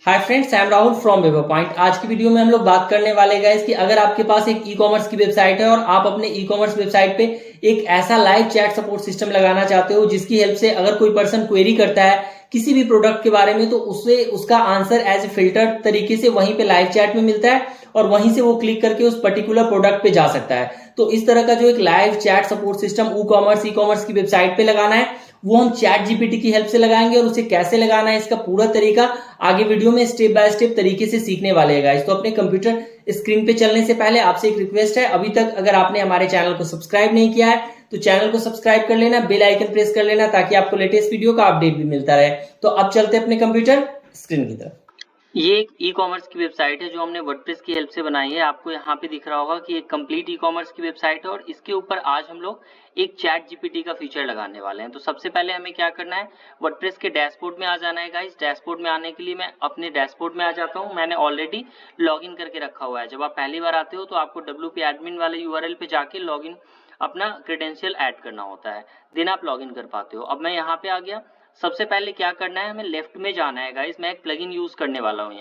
Hi friends, I am Rahul from weber point. आज की video में हम लोग बात करने वाले गाइस कि अगर आपके पास एक ई कॉमर्स की वेबसाइट है और आप अपने ई कॉमर्स वेबसाइट पे एक ऐसा लाइव चैट सपोर्ट सिस्टम लगाना चाहते हो जिसकी हेल्प से अगर कोई पर्सन क्वेरी करता है किसी भी प्रोडक्ट के बारे में तो उससे उसका आंसर एज ए फिल्टर तरीके से वहीं पे लाइव चैट में मिलता है और वहीं से वो क्लिक करके उस पर्टिकुलर प्रोडक्ट पे जा सकता है। तो इस तरह का जो एक live chat support system e commerce की वेबसाइट पे लगाना है वो हम चैट जीपीटी की हेल्प से लगाएंगे और उसे कैसे लगाना है इसका पूरा तरीका आगे वीडियो में स्टेप बाय स्टेप तरीके से सीखने वाले हैं गाइस। तो अपने कंप्यूटर स्क्रीन पे चलने से पहले आपसे एक रिक्वेस्ट है, अभी तक अगर आपने हमारे चैनल को सब्सक्राइब नहीं किया है तो चैनल को सब्सक्राइब कर लेना, बेल आइकन प्रेस कर लेना ताकि आपको लेटेस्ट वीडियो का अपडेट भी मिलता रहे। तो अब चलते हैं अपने कंप्यूटर स्क्रीन की तरफ। ये एक ई कॉमर्स की वेबसाइट है जो हमने वर्डप्रेस की हेल्प से बनाई है। आपको यहाँ पे दिख रहा होगा कि एक कंप्लीट ई कॉमर्स की वेबसाइट है और इसके ऊपर आज हम लोग एक चैट जीपीटी का फीचर लगाने वाले हैं। तो सबसे पहले हमें क्या करना है, वर्डप्रेस के डैशबोर्ड में आ जाना है गाइस। डैशबोर्ड में आने के लिए मैं अपने डैशबोर्ड में आ जाता हूँ। मैंने ऑलरेडी लॉगिन करके रखा हुआ है। जब आप पहली बार आते हो तो आपको WP एडमिन वाले यूआरएल पे जाके लॉगिन अपना क्रेडेंशियल ऐड करना होता है, देन आप लॉगिन कर पाते हो। अब मैं यहाँ पे आ गया। सबसे पहले क्या करना है, हमें लेफ्ट में जाना है गाइस। मैं एक प्लगइन यूज करने वाला हूँ।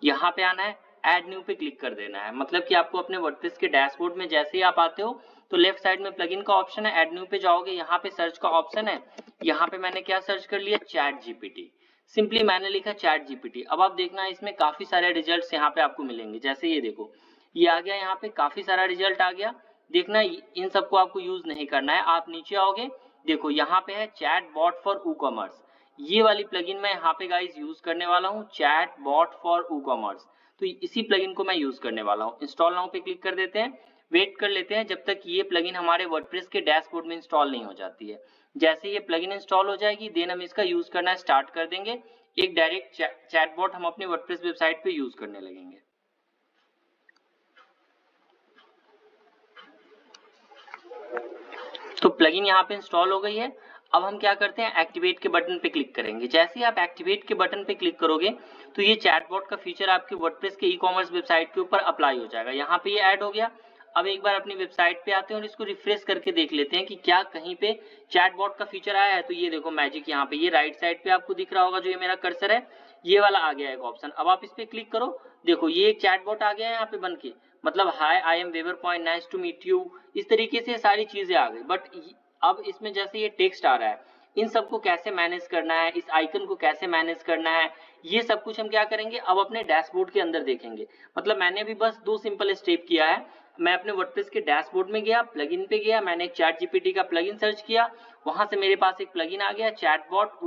यहाँ पे आना है, ऐड न्यू पे क्लिक कर देना है। मतलब कि आपको अपने वर्डप्रेस के डैशबोर्ड में जैसे ही आप आते हो तो लेफ्ट साइड में प्लगइन का ऑप्शन है, ऐड न्यू पे जाओगे, यहाँ पे सर्च का ऑप्शन है। यहाँ पे मैंने क्या सर्च कर लिया, चैट जीपीटी। सिंपली मैंने लिखा चैट जीपीटी। अब आप देखना इसमें काफी सारे रिजल्ट्स यहाँ पे आपको मिलेंगे। जैसे ये देखो, ये आ गया, यहाँ पे काफी सारा रिजल्ट आ गया। देखना इन सबको आपको यूज नहीं करना है। आप नीचे आओगे, देखो यहाँ पे है chat bot for e commerce. ये वाली प्लगइन मैं यहाँ पे गाइस यूज करने वाला हूँ, chat bot for e commerce. तो इसी प्लगइन को मैं यूज करने वाला हूँ। इंस्टॉल नाउ पे क्लिक कर देते हैं, वेट कर लेते हैं जब तक ये प्लगइन हमारे वर्डप्रेस के डैशबोर्ड में इंस्टॉल नहीं हो जाती है। जैसे ये प्लगइन इंस्टॉल हो जाएगी देन हम इसका यूज करना स्टार्ट कर देंगे। एक डायरेक्ट चैटबॉट हम अपने वर्डप्रेस वेबसाइट पे यूज करने लगेंगे। तो प्लगइन यहाँ पे इंस्टॉल हो गई है। अब हम क्या करते हैं, एक्टिवेट के बटन पे क्लिक करेंगे। जैसे ही आप एक्टिवेट के बटन पे क्लिक करोगे तो ये चैटबॉट का फीचर आपके वर्डप्रेस के ई कॉमर्स वेबसाइट के ऊपर अप्लाई हो जाएगा। यहाँ पे ये ऐड हो गया। अब एक बार अपनी वेबसाइट पे आते हैं और इसको रिफ्रेश करके देख लेते हैं कि क्या कहीं पे चैटबॉट का फीचर आया है। तो ये देखो मैजिक, यहाँ पे ये राइट साइड पे आपको दिख रहा होगा, जो ये मेरा कर्सर है ये वाला आ गया एक ऑप्शन। अब आप इस पे क्लिक करो, देखो ये एक चैटबॉट आ गया है यहाँ पे बन के। मतलब hi I am Weber point, nice to meet you, इस तरीके से सारी चीजें आ गई। बट अब इसमें जैसे ये टेक्स्ट आ रहा है, इन सबको कैसे मैनेज करना है, इस आइकन को कैसे मैनेज करना है, ये सब कुछ हम क्या करेंगे अब अपने डैशबोर्ड के अंदर देखेंगे। मतलब मैंने अभी बस 2 सिंपल स्टेप किया है। मैं अपने वर्डप्रेस के डैशबोर्ड में गया, प्लगइन पे गया, मैंने एक चैट जीपीटी का प्लगइन सर्च किया, वहां से मेरे पास एक प्लगइन आ गया चैटबॉट,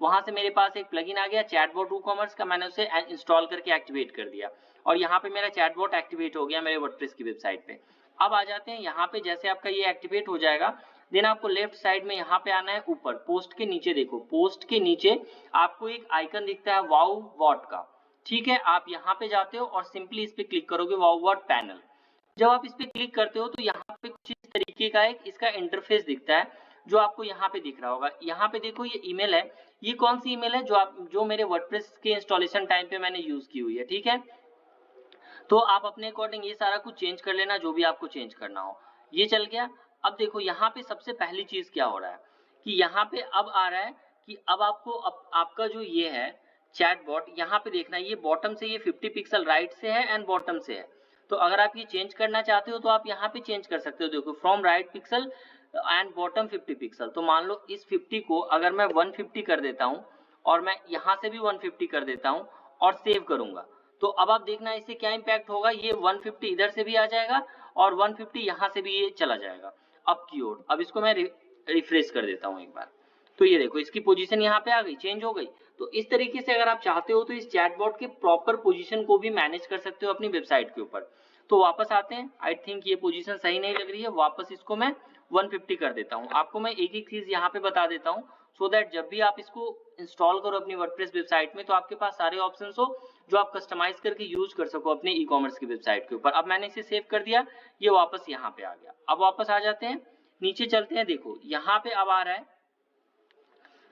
वहां से मेरे पास एक प्लगइन आ गया चैटबॉट ई कॉमर्स का, मैंने उसे इंस्टॉल करके एक्टिवेट कर दिया और यहाँ पे मेरा चैटबॉट एक्टिवेट हो गया मेरे वर्डप्रेस की वेबसाइट पे। अब आ जाते हैं यहाँ पे, जैसे आपका ये एक्टिवेट हो जाएगा देन आपको लेफ्ट साइड में यहाँ पे आना है, ऊपर पोस्ट के नीचे देखो, पोस्ट के नीचे आपको एक आइकन दिखता है वाउ वॉट का। ठीक है, आप यहाँ पे जाते हो और सिंपली इस पे क्लिक करोगे, वाउ वॉट पैनल। जब आप इस पे क्लिक करते हो तो यहाँ पे कुछ इस तरीके का एक इसका इंटरफेस दिखता है जो आपको यहाँ पे दिख रहा होगा। यहाँ पे देखो ये ईमेल है, ये कौन सी ईमेल है, जो मेरे वर्डप्रेस के इंस्टॉलेशन टाइम पे मैंने यूज की हुई है। ठीक है, तो आप अपने अकॉर्डिंग ये सारा कुछ चेंज कर लेना जो भी आपको चेंज करना हो। ये चल गया। अब देखो यहाँ पे सबसे पहली चीज क्या हो रहा है कि यहाँ पे अब आ रहा है कि अब आपको आपका जो ये है चैटबॉट, यहाँ पे देखना ये बॉटम से ये 50 पिक्सल राइट से है एंड बॉटम से है। तो अगर आप ये चेंज करना चाहते हो तो आप यहाँ पे चेंज कर सकते हो। देखो from right pixel and bottom 50 pixel. तो मान लो इस 50 को अगर मैं 150 कर देता हूँ और मैं यहाँ से भी 150 कर देता हूँ और सेव करूंगा, तो अब आप देखना इससे क्या इंपैक्ट होगा, ये 150 इधर से भी आ जाएगा और 150 यहाँ से भी ये चला जाएगा अप की ओर। अब इसको मैं रिफ्रेश कर देता हूँ एक बार, तो ये देखो इसकी पोजीशन यहाँ पे आ गई, चेंज हो गई। तो इस तरीके से अगर आप चाहते हो तो इस चैटबॉट के प्रॉपर पोजीशन को भी मैनेज कर सकते हो अपनी वेबसाइट के ऊपर। तो वापस आते हैं, आई थिंक ये पोजीशन सही नहीं लग रही है, वापस इसको मैं 150 कर देता हूँ। आपको मैं एक एक चीज यहाँ पे बता देता हूँ सो दैट जब भी आप इसको इंस्टॉल करो अपनी वर्डप्रेस वेबसाइट में तो आपके पास सारे ऑप्शन हो जो आप कस्टमाइज करके यूज कर सको अपने ई कॉमर्स की वेबसाइट के ऊपर। अब मैंने इसे सेव कर दिया, ये वापस यहाँ पे आ गया। अब वापस आ जाते हैं, नीचे चलते हैं, देखो यहाँ पे अब आ रहा है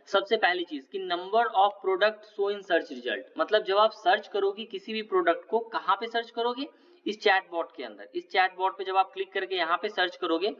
सबसे पहली चीज कि number of product show in search result. मतलब जब आप सर्च करोगे किसी भी प्रोडक्ट को, कहाँ पे सर्च करोगे, इस चैटबॉट के अंदर। इस चैटबॉट पे जब आप क्लिक करके यहाँ पे सर्च करोगे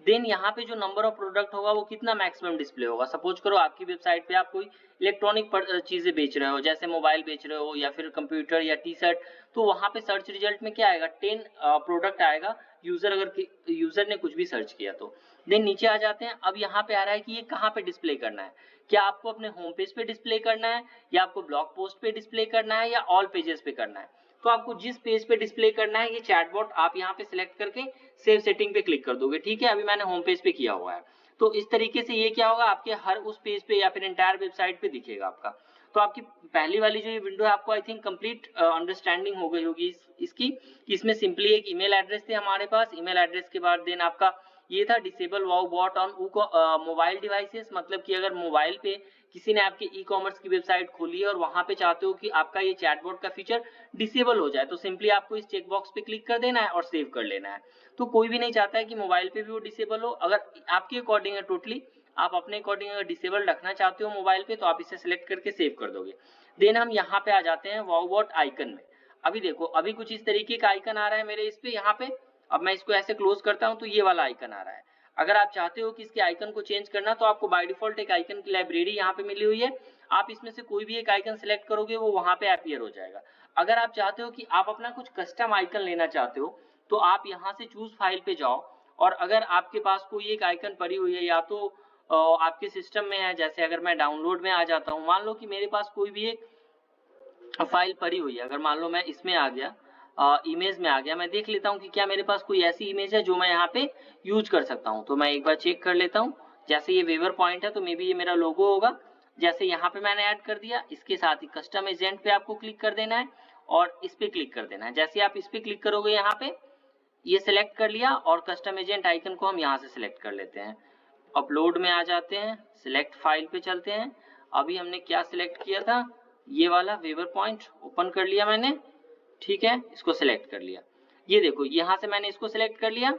देन यहाँ पे जो नंबर ऑफ प्रोडक्ट होगा वो कितना मैक्सिमम डिस्प्ले होगा। सपोज करो आपकी वेबसाइट पे आप कोई इलेक्ट्रॉनिक चीजें बेच रहे हो, जैसे मोबाइल बेच रहे हो या फिर कंप्यूटर या टी शर्ट, तो वहां पे सर्च रिजल्ट में क्या आएगा, 10 प्रोडक्ट आएगा, यूजर ने कुछ भी सर्च किया तो। देन नीचे आ जाते हैं, अब यहाँ पे आ रहा है कि ये कहाँ पे डिस्प्ले करना है, क्या आपको अपने होम पेज पे डिस्प्ले करना है, या आपको ब्लॉग पोस्ट पे डिस्प्ले करना है, या ऑल पेजेस पे करना है। तो आपको जिस पेज पे डिस्प्ले करना है ये चैटबॉट आप यहाँ पे सिलेक्ट करके सेव सेटिंग पे क्लिक कर दोगे। ठीक है, अभी मैंने होम पेज पे किया हुआ है। तो इस तरीके से ये क्या होगा, आपके हर उस पेज पे या फिर एंटायर वेबसाइट पे दिखेगा आपका। तो आपकी पहली वाली जो ये विंडो है आपको आई थिंक कंप्लीट अंडरस्टैंडिंग हो गई होगी इसकी, कि इसमें सिंपली एक ईमेल एड्रेस थे हमारे पास, ईमेल एड्रेस के बाद देन आपका ये था disable WoowBot on mobile devices, मतलब कि अगर मोबाइल पे किसी ने आपके ई कॉमर्स की वेबसाइट खोली है और वहां पे चाहते हो कि आपका ये चैटबॉट का फीचर डिसेबल हो जाए, तो सिंपली आपको इस चेक बॉक्स पे क्लिक कर देना है और सेव कर लेना है। तो कोई भी नहीं चाहता है कि मोबाइल पे भी वो डिसेबल हो। अगर आपके अकॉर्डिंग है टोटली, आप अपने अकॉर्डिंग अगर डिसेबल रखना चाहते हो मोबाइल पे, तो आप इसे सिलेक्ट करके सेव कर दोगे। देन हम यहाँ पे आ जाते हैं वाउबॉट आइकन में। अभी देखो, अभी कुछ इस तरीके का आइकन आ रहा है मेरे इस पे यहाँ पे। अब मैं इसको ऐसे क्लोज करता हूँ तो ये वाला आइकन आ रहा है। अगर आप चाहते हो कि इसके आइकन को चेंज करना, तो आपको बाय डिफॉल्ट एक आइकन की लाइब्रेरी यहाँ पे मिली हुई है, आप इसमें से कोई भी एक आइकन सिलेक्ट करोगे वो वहां पे अपीयर हो जाएगा। अगर आप चाहते हो कि आप अपना कुछ कस्टम आइकन लेना चाहते हो, तो आप यहाँ से चूज फाइल पे जाओ, और अगर आपके पास कोई एक आइकन पड़ी हुई है या तो आपके सिस्टम में है, जैसे अगर मैं डाउनलोड में आ जाता हूँ, मान लो कि मेरे पास कोई भी एक फाइल पड़ी हुई है, अगर मान लो मैं इसमें आ गया, इमेज में आ गया, मैं देख लेता हूँ कि क्या मेरे पास कोई ऐसी इमेज है जो मैं यहाँ पे यूज कर सकता हूँ। तो मैं एक बार चेक कर लेता हूँ। जैसे ये वेवर पॉइंट है तो मे बी ये मेरा लोगो होगा। जैसे यहाँ पे मैंने ऐड कर दिया, इसके साथ ही कस्टम एजेंट पे आपको क्लिक कर देना है और इस पे क्लिक कर देना है। जैसे आप इस पे क्लिक करोगे यहाँ पे, ये सिलेक्ट कर लिया और कस्टम एजेंट आइकन को हम यहाँ से सिलेक्ट कर लेते हैं। अपलोड में आ जाते हैं, सिलेक्ट फाइल पे चलते हैं। अभी हमने क्या सिलेक्ट किया था, ये वाला वेवर पॉइंट ओपन कर लिया मैंने। ठीक है, इसको सिलेक्ट कर लिया। ये देखो, यहाँ से मैंने इसको सिलेक्ट कर लिया।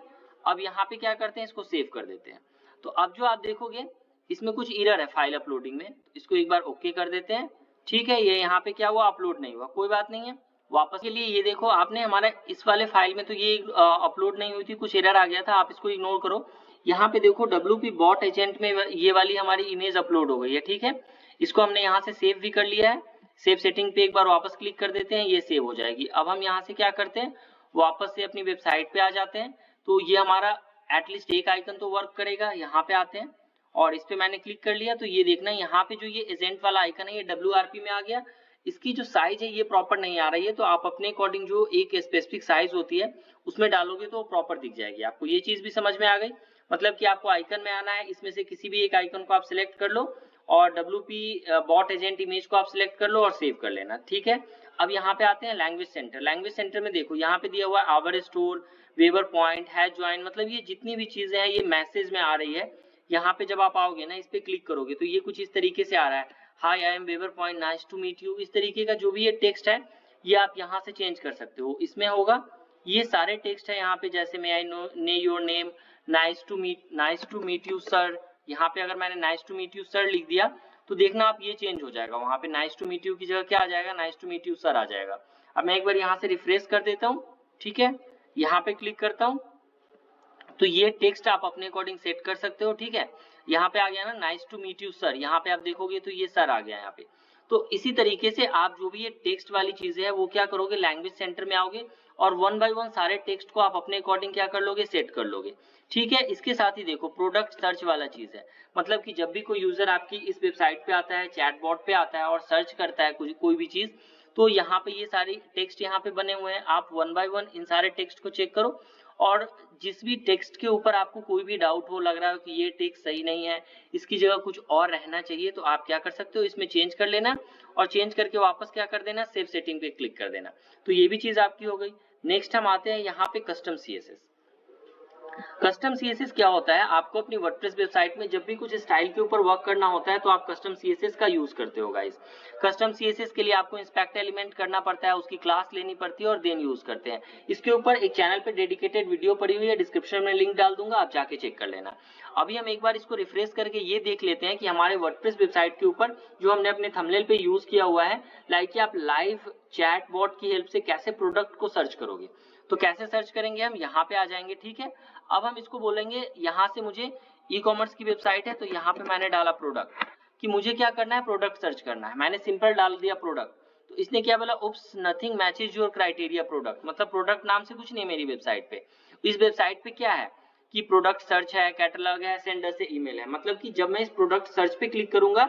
अब यहाँ पे क्या करते हैं, इसको सेव कर देते हैं। तो अब जो आप देखोगे इसमें कुछ एरर है फाइल अपलोडिंग में, इसको एक बार ओके कर देते हैं। ठीक है, ये यहाँ पे क्या हुआ, अपलोड नहीं हुआ, कोई बात नहीं है। वापस के लिए ये देखो, आपने हमारा इस वाले फाइल में तो ये अपलोड नहीं हुई थी, कुछ एरर आ गया था, आप इसको इग्नोर करो। यहाँ पे देखो WP बॉट एजेंट में ये वाली हमारी इमेज अपलोड हो गई है। ठीक है, इसको हमने यहाँ से सेव भी कर लिया है। सेव सेटिंग पे एक बार वापस क्लिक कर देते हैं, ये सेव हो जाएगी। अब हम यहाँ से क्या करते हैं, वापस से अपनी वेबसाइट पे आ जाते हैं। तो ये हमारा एटलीस्ट एक आइकन तो वर्क करेगा। यहाँ पे आते हैं और इस पे मैंने क्लिक कर लिया, तो ये देखना यहाँ पे जो ये एजेंट वाला आइकन है ये WRP में आ गया। इसकी जो साइज है ये प्रॉपर नहीं आ रही है, तो आप अपने अकॉर्डिंग जो एक स्पेसिफिक साइज होती है उसमें डालोगे तो प्रॉपर दिख जाएगी आपको। ये चीज भी समझ में आ गई, मतलब कि आपको आइकन में आना है, इसमें से किसी भी एक आइकन को आप सिलेक्ट कर लो और WP बॉट एजेंट इमेज को आप सिलेक्ट कर लो और सेव कर लेना। ठीक है, अब यहाँ पे आते हैं लैंग्वेज सेंटर। लैंग्वेज सेंटर में देखो यहाँ पे दिया हुआ है our store, Weaver Point, has join, मतलब ये जितनी भी चीजें हैं ये मैसेज में आ रही है। यहाँ पे जब आप आओगे ना, इस पे क्लिक करोगे तो ये कुछ इस तरीके से आ रहा है, hi I am Weaver Point, nice to meet you. इस तरीके का जो भी ये टेक्स्ट है ये आप यहाँ से चेंज कर सकते हो, इसमें होगा ये सारे टेक्स्ट है यहाँ पे। जैसे may I know your name, nice to meet you sir. यहाँ पे अगर मैंने nice to meet you sir लिख दिया तो देखना आप ये चेंज हो जाएगा, वहां पे नाइस टू मीट यू की जगह क्या आ जाएगा, nice to meet you sir आ जाएगा। अब मैं एक बार यहाँ से रिफ्रेश कर देता हूँ। ठीक है, यहाँ पे क्लिक करता हूँ तो ये टेक्स्ट आप अपने अकॉर्डिंग सेट कर सकते हो। ठीक है, यहाँ पे आ गया ना nice to meet you sir, यहाँ पे आप देखोगे तो ये सर आ गया यहाँ पे। तो इसी तरीके से आप जो भी ये टेक्स्ट वाली चीजें है वो क्या करोगे, लैंग्वेज सेंटर में आओगे और वन बाय वन सारे टेक्स्ट को आप अपने अकॉर्डिंग क्या कर लोगे, सेट कर लोगे। ठीक है, इसके साथ ही देखो प्रोडक्ट सर्च वाला चीज है, मतलब कि जब भी कोई यूजर आपकी इस वेबसाइट पे आता है, चैटबॉट पे आता है और सर्च करता है कोई भी चीज, तो यहाँ पे ये सारी टेक्स्ट यहाँ पे बने हुए हैं। आप वन बाय वन इन सारे टेक्स्ट को चेक करो और जिस भी टेक्स्ट के ऊपर आपको कोई भी डाउट हो, लग रहा हो कि ये टेक्स्ट सही नहीं है, इसकी जगह कुछ और रहना चाहिए, तो आप क्या कर सकते हो, इसमें चेंज कर लेना और चेंज करके वापस क्या कर देना, सेव सेटिंग पे क्लिक कर देना। तो ये भी चीज आपकी हो गई। नेक्स्ट हम आते हैं यहाँ पे कस्टम CSS। कस्टम CSS क्या होता है, आपको अपनी वर्डप्रेस वेबसाइट में जब भी कुछ स्टाइल के ऊपर वर्क करना होता है तो आप कस्टम CSS का यूज करते हो गाइस। कस्टम CSS के लिए आपको इंस्पेक्ट एलिमेंट करना पड़ता है, उसकी क्लास लेनी पड़ती है और देन यूज करते हैं। इसके ऊपर एक चैनल पे डेडिकेटेड वीडियो पड़ी हुई है, डिस्क्रिप्शन में लिंक डाल दूंगा, आप जाके चेक कर लेना। अभी हम एक बार इसको रिफ्रेश करके ये देख लेते हैं कि हमारे वर्डप्रेस वेबसाइट के ऊपर जो हमने अपने थंबनेल पे यूज किया हुआ है, लाइक कि आप लाइव चैट बॉट की हेल्प से कैसे प्रोडक्ट को सर्च करोगे। तो कैसे सर्च करेंगे, हम यहाँ पे आ जाएंगे। ठीक है, अब हम इसको बोलेंगे यहाँ से मुझे ई कॉमर्स की वेबसाइट है, तो यहाँ पे मैंने डाला प्रोडक्ट कि मुझे क्या करना है, प्रोडक्ट सर्च करना है। मैंने सिंपल डाल दिया प्रोडक्ट, तो इसने क्या बोला, oops nothing matches your criteria product, मतलब प्रोडक्ट नाम से कुछ नहीं मेरी वेबसाइट पे। इस वेबसाइट पे क्या है कि प्रोडक्ट सर्च है, कैटलॉग है, सेंडर से ईमेल है। मतलब कि जब मैं इस प्रोडक्ट सर्च पे क्लिक करूंगा,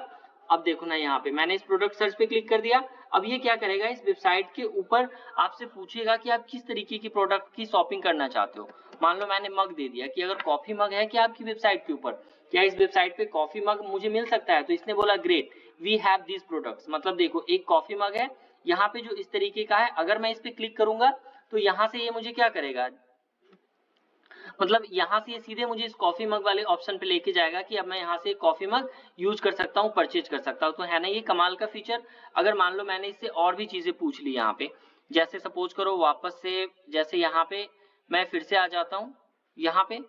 अब देखो ना यहाँ पे मैंने इस प्रोडक्ट सर्च पे क्लिक कर दिया, अब ये क्या करेगा, इस वेबसाइट के ऊपर आपसे पूछेगा कि आप किस तरीके की प्रोडक्ट की शॉपिंग करना चाहते हो। मान लो मैंने मग दे दिया कि अगर कॉफी मग है क्या आपकी वेबसाइट के ऊपर, क्या इस वेबसाइट पे कॉफी मग मुझे मिल सकता है, तो इसने बोला great we have this products. मतलब देखो एक कॉफी मग है यहाँ पे जो इस तरीके का है, अगर मैं इस पे क्लिक करूंगा तो यहाँ से ये मुझे क्या करेगा, मतलब यहाँ से ये सीधे मुझे इस कॉफी मग वाले ऑप्शन पे लेके जाएगा कि अब मैं यहाँ से कॉफी मग यूज कर सकता हूँ, परचेज कर सकता हूँ। तो है ना ये कमाल का फीचर। अगर मान लो मैंने इससे और भी चीजें पूछ ली यहाँ पे, जैसे सपोज करो वापस से, जैसे यहाँ पे मैं फिर से आ जाता हूँ यहाँ पे,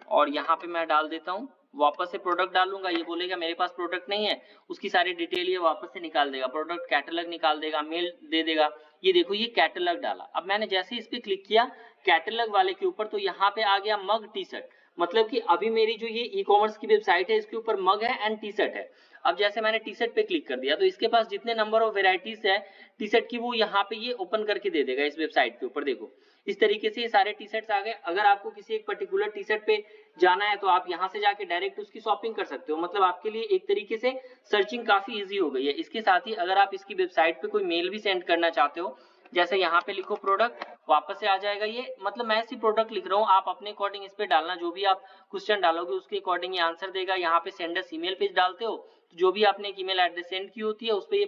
और यहाँ पे मैं डाल देता हूँ, वापस से प्रोडक्ट डालूंगा, ये बोलेगा मेरे पास प्रोडक्ट नहीं है, उसकी सारी डिटेल ये वापस से निकाल देगा, प्रोडक्ट कैटलॉग निकाल देगा, मेल दे देगा। ये देखो ये कैटलॉग डाला, अब मैंने जैसे इस पे क्लिक किया कैटलॉग वाले के ऊपर, तो यहाँ पे आ गया मग टी शर्ट। मतलब कि अभी मेरी जो ये ई कॉमर्स की वेबसाइट है इसके ऊपर मग है एंड टी शर्ट है। अब जैसे मैंने टी शर्ट पे क्लिक कर दिया तो इसके पास जितने नंबर ऑफ वेराइटीज है टी शर्ट की, वो यहाँ पे ये ओपन करके दे देगा इस वेबसाइट के ऊपर। देखो इस तरीके से ये सारे टी शर्ट्स आ गए। अगर आपको किसी एक पर्टिकुलर टी शर्ट पे जाना है तो आप यहाँ से जाके डायरेक्ट उसकी शॉपिंग कर सकते हो। मतलब आपके लिए एक तरीके से सर्चिंग काफी इजी हो गई है। इसके साथ ही अगर आप इसकी वेबसाइट पे कोई मेल भी सेंड करना चाहते हो, जैसे यहाँ पे लिखो प्रोडक्ट, वापस से आ जाएगा ये, मतलब मैं ऐसी प्रोडक्ट लिख रहा हूँ, आप अपने अकॉर्डिंग इस पे डालना, जो भी आप क्वेश्चन डालोगे उसके अकॉर्डिंग ये आंसर देगा। यहाँ पे सेंडर्स ईमेल पेज डालते हो, जो भी आपने एक ईमेल एड्रेस सेंड की होती है उस पे ये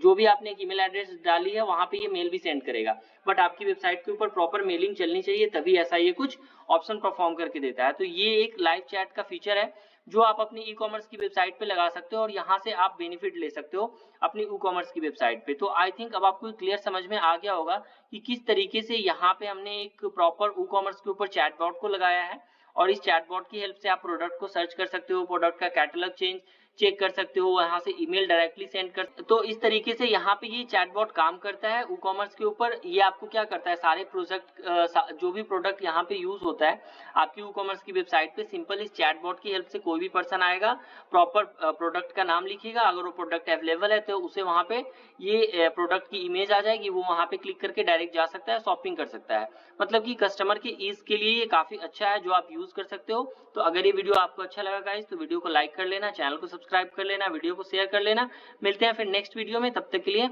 जो भी आपने एक ईमेल एड्रेस डाली है वहां पे ये मेल भी सेंड करेगा। बट आपकी वेबसाइट के ऊपर प्रॉपर मेलिंग चलनी चाहिए, तभी ऐसा ये कुछ ऑप्शन परफॉर्म करके देता है। तो ये एक लाइव चैट का फीचर है जो आप अपनी ई कॉमर्स की वेबसाइट पे लगा सकते हो और यहाँ से आप बेनिफिट ले सकते हो अपनी ई कॉमर्स की वेबसाइट पे। तो आई थिंक अब आपको क्लियर समझ में आ गया होगा कि किस तरीके से यहाँ पे हमने एक प्रॉपर ई कॉमर्स के ऊपर चैटबॉट को लगाया है, और इस चैटबॉट की हेल्प से आप प्रोडक्ट को सर्च कर सकते हो, प्रोडक्ट का कैटलॉग चेक कर सकते हो, वहां से ईमेल डायरेक्टली सेंड कर। तो इस तरीके से यहाँ पे ये चैटबॉट काम करता है ई कॉमर्स के ऊपर। ये आपको क्या करता है, सारे प्रोजेक्ट जो भी प्रोडक्ट यहाँ पे यूज होता है आपकी ई कॉमर्स की वेबसाइट पे, सिंपल इस चैटबॉट की हेल्प से कोई भी पर्सन आएगा, प्रॉपर प्रोडक्ट का नाम लिखेगा, अगर वो प्रोडक्ट अवेलेबल है तो उसे वहां पे ये प्रोडक्ट की इमेज आ जाएगी, वो वहां पे क्लिक करके डायरेक्ट जा सकता है, शॉपिंग कर सकता है। मतलब कि कस्टमर के ईज के लिए ये काफी अच्छा है जो आप यूज कर सकते हो। तो अगर ये वीडियो आपको अच्छा लगा गाइस तो वीडियो को लाइक कर लेना, चैनल को सब्सक्राइब कर लेना, वीडियो को शेयर कर लेना। मिलते हैं फिर नेक्स्ट वीडियो में, तब तक के लिए